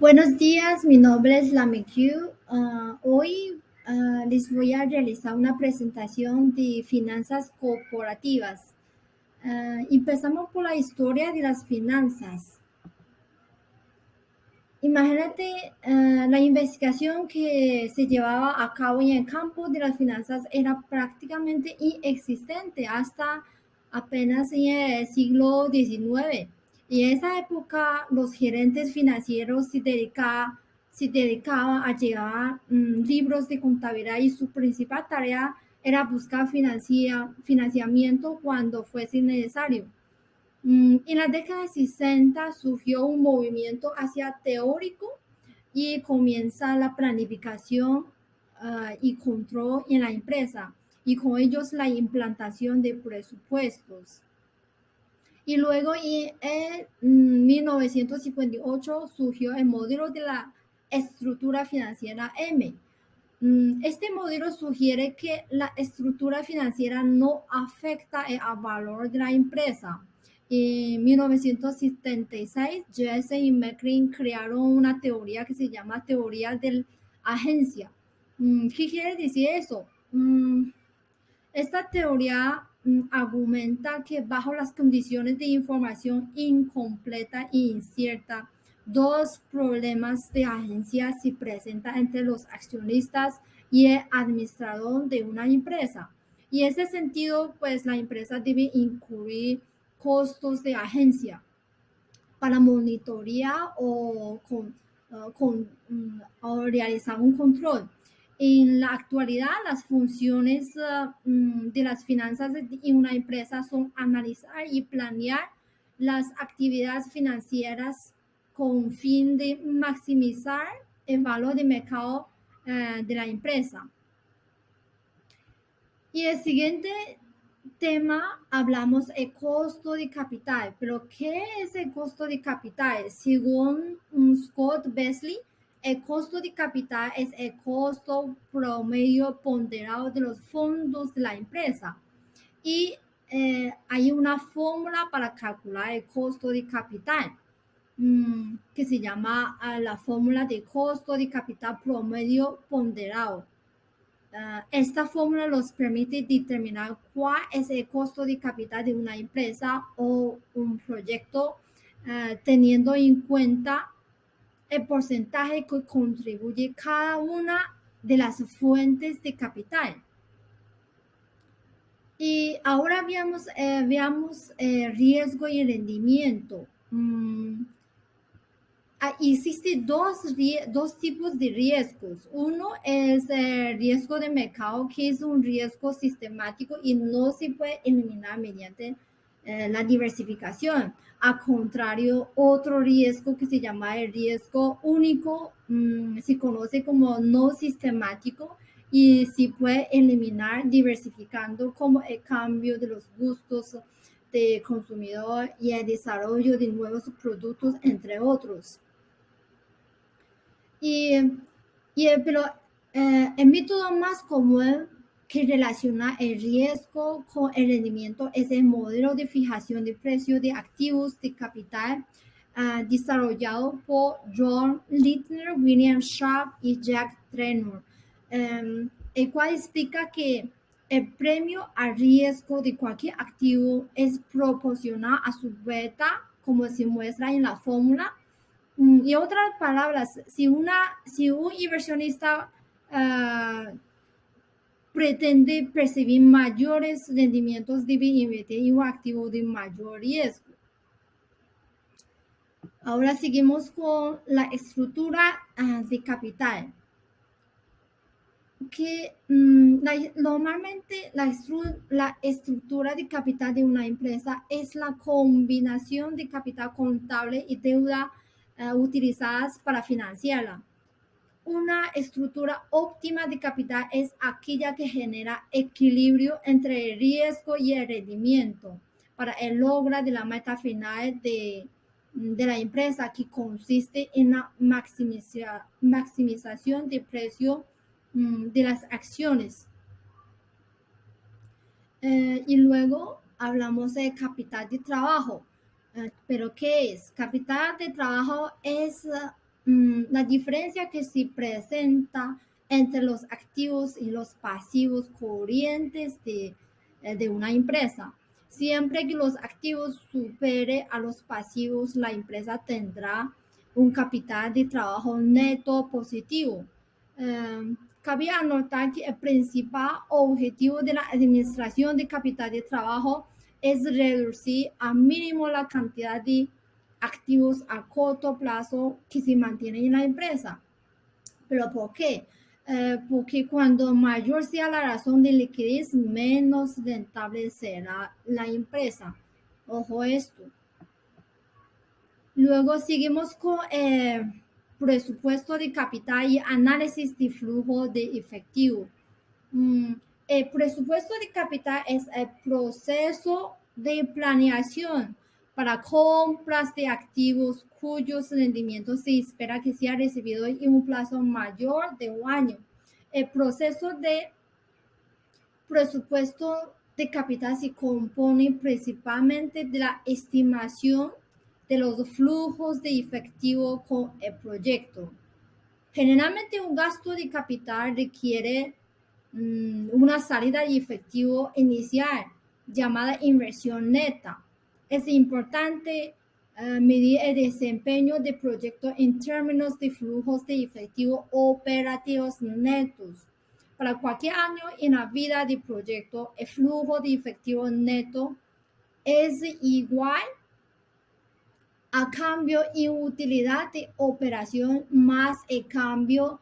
Buenos días, mi nombre es Lami Q. Hoy les voy a realizar una presentación de finanzas corporativas. Empezamos por la historia de las finanzas. Imagínate, la investigación que se llevaba a cabo en el campo de las finanzas era prácticamente inexistente hasta apenas en el siglo XIX. Y en esa época los gerentes financieros se dedicaban a llevar libros de contabilidad y su principal tarea era buscar financiamiento cuando fuese necesario. En la década de 60 surgió un movimiento hacia teórico y comienza la planificación y control en la empresa y con ellos la implantación de presupuestos. Y luego en 1958 surgió el modelo de la estructura financiera M. Este modelo sugiere que la estructura financiera no afecta el valor de la empresa. En 1976, Jesse y McLean crearon una teoría que se llama teoría de la agencia. ¿Qué quiere decir eso? Esta teoría argumenta que bajo las condiciones de información incompleta e incierta, dos problemas de agencia se presentan entre los accionistas y el administrador de una empresa. Y en ese sentido, pues la empresa debe incluir costos de agencia para monitorear o realizar un control. En la actualidad, las funciones de las finanzas en una empresa son analizar y planear las actividades financieras con fin de maximizar el valor de mercado de la empresa. Y el siguiente tema hablamos el costo de capital, pero ¿qué es el costo de capital? Según Scott Besley, el costo de capital es el costo promedio ponderado de los fondos de la empresa y hay una fórmula para calcular el costo de capital que se llama la fórmula de costo de capital promedio ponderado. Esta fórmula nos permite determinar cuál es el costo de capital de una empresa o un proyecto, teniendo en cuenta el porcentaje que contribuye cada una de las fuentes de capital. Y ahora veamos riesgo y rendimiento. Existen dos tipos de riesgos. Uno es el riesgo de mercado, que es un riesgo sistemático y no se puede eliminar mediante la diversificación. Al contrario, otro riesgo que se llama el riesgo único, se conoce como no sistemático y se puede eliminar diversificando como el cambio de los gustos de consumidor y el desarrollo de nuevos productos, entre otros. Y, pero el método más común que relaciona el riesgo con el rendimiento es el modelo de fijación de precios de activos de capital desarrollado por John Littner, William Sharpe y Jack Trenor, el cual explica que el premio al riesgo de cualquier activo es proporcional a su beta, como se muestra en la fórmula. Y otras palabras, si un inversionista pretende percibir mayores rendimientos, debe invertir en un activo de mayor riesgo. Ahora seguimos con la estructura de capital. Normalmente la estructura de capital de una empresa es la combinación de capital contable y deuda utilizadas para financiarla. Una estructura óptima de capital es aquella que genera equilibrio entre el riesgo y el rendimiento para el logro de la meta final de la empresa, que consiste en la maximización de precio de las acciones. Y luego hablamos de capital de trabajo. ¿Pero qué es? Capital de trabajo es la diferencia que se presenta entre los activos y los pasivos corrientes de una empresa. Siempre que los activos supere a los pasivos, la empresa tendrá un capital de trabajo neto positivo. Cabe anotar que el principal objetivo de la administración de capital de trabajo es reducir a mínimo la cantidad de activos a corto plazo que se mantienen en la empresa. ¿Pero por qué? Porque cuando mayor sea la razón de liquidez, menos rentable será la empresa. Ojo esto. Luego seguimos con presupuesto de capital y análisis de flujo de efectivo. El presupuesto de capital es el proceso de planeación para compras de activos cuyos rendimientos se espera que sea recibido en un plazo mayor de un año. El proceso de presupuesto de capital se compone principalmente de la estimación de los flujos de efectivo con el proyecto. Generalmente un gasto de capital requiere una salida de efectivo inicial llamada inversión neta. Es importante medir el desempeño del proyecto en términos de flujos de efectivo operativos netos. Para cualquier año en la vida del proyecto, el flujo de efectivo neto es igual a cambio y utilidad de operación más el cambio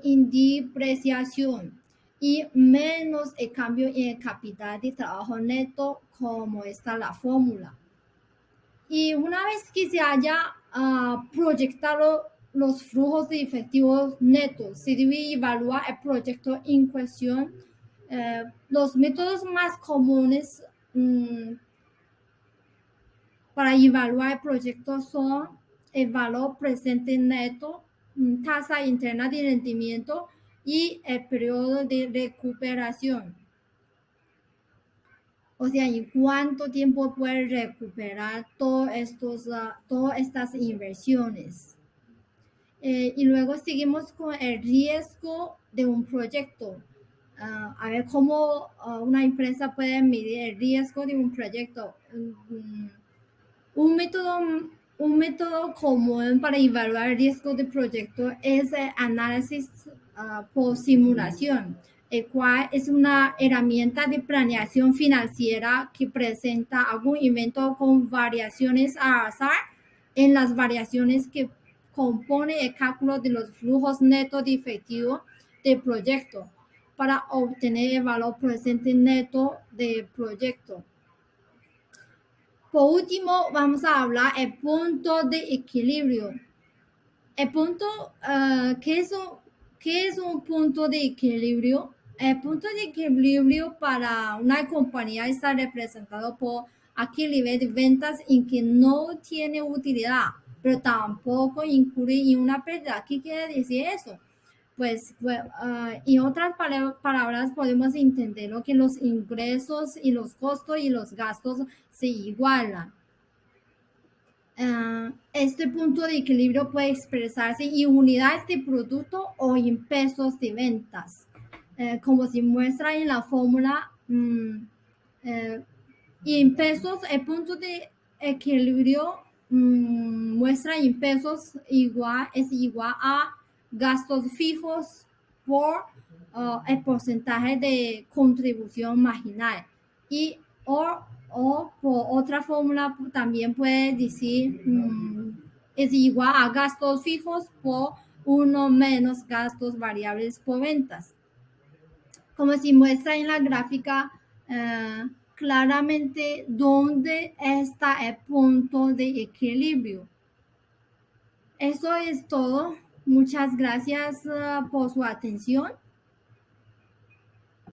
en depreciación y menos el cambio en el capital de trabajo neto, como está la fórmula. Y una vez que se haya proyectado los flujos de efectivos netos, se debe evaluar el proyecto en cuestión. Los métodos más comunes para evaluar el proyecto son el valor presente neto, tasa interna de rendimiento y el periodo de recuperación. O sea, en cuánto tiempo puede recuperar todas estas inversiones. Y luego seguimos con el riesgo de un proyecto. A ver cómo una empresa puede medir el riesgo de un proyecto. Un método común para evaluar el riesgo de proyecto es el análisis por simulación, el cual es una herramienta de planeación financiera que presenta algún evento con variaciones al azar en las variaciones que compone el cálculo de los flujos netos de efectivo del proyecto para obtener el valor presente neto del proyecto. Por último, vamos a hablar del punto de equilibrio. El punto, ¿qué es un punto de equilibrio? El punto de equilibrio para una compañía está representado por aquel nivel de ventas en que no tiene utilidad, pero tampoco incurre en una pérdida. ¿Qué quiere decir eso? Pues, en otras palabras, podemos entender que los ingresos y los costos y los gastos se igualan. Este punto de equilibrio puede expresarse en unidades de producto o en pesos de ventas, como se muestra en la fórmula. Y en pesos, el punto de equilibrio muestra en pesos es igual a gastos fijos por el porcentaje de contribución marginal. Y o por otra fórmula también puede decir es igual a gastos fijos por uno menos gastos variables por ventas. Como se muestra en la gráfica, claramente dónde está el punto de equilibrio. Eso es todo. Muchas gracias por su atención.